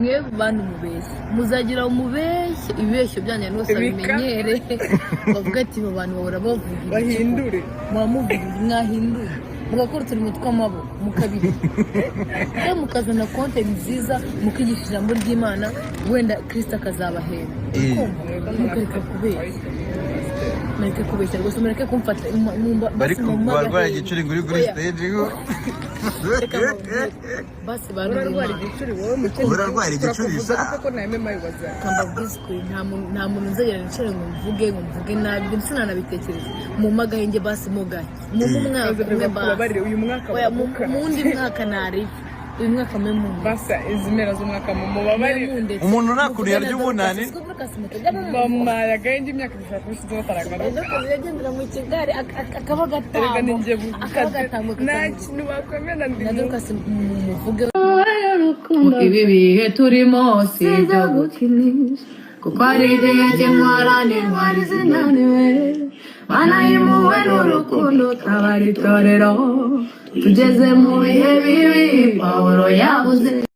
mwe bantu mubeshye muzagira umubeshye ibeshyo byanya nose bimenyere bavuga ati abo bantu bahora bavuga bahindure mwamuvuga mwahindure mugakora uturimo tw'amabo mukabiri kandi mukazana content nziza mukigisha ijambo ry'Imana wenda Kristo akazabahera mukareka kubeshya mureke kubeshya rwose mureke kumfata bari kubarwara igicuri nguri kuri stage ngo basi bararwara igicuri wowe urarwara igicuri ko naime mayibaza kamba bwiswe nta muntu nzagera nicare ngo mvuge nabi ndetse nanabitekereza mu magahenge basi mugahe mu mwaka uyu mwaka mundi mwaka nari uyu mwaka memu basa izimera z'umwaka mu mubabari umuntu nakuriye ry'ubunani mama yagahenge imyaka bishaka kusiza bataranga yagendera mu kigari akaba gatamo nta kintu bakwemera ndadukase muvuge ibi bihe turimo si ibyo gukinisha kuko ari igihe cy'intwarane intwari zinaniwe mana y'impuhwe n'urukundo twabaritorero tugeze mu bihe bibi Pawulo yabuze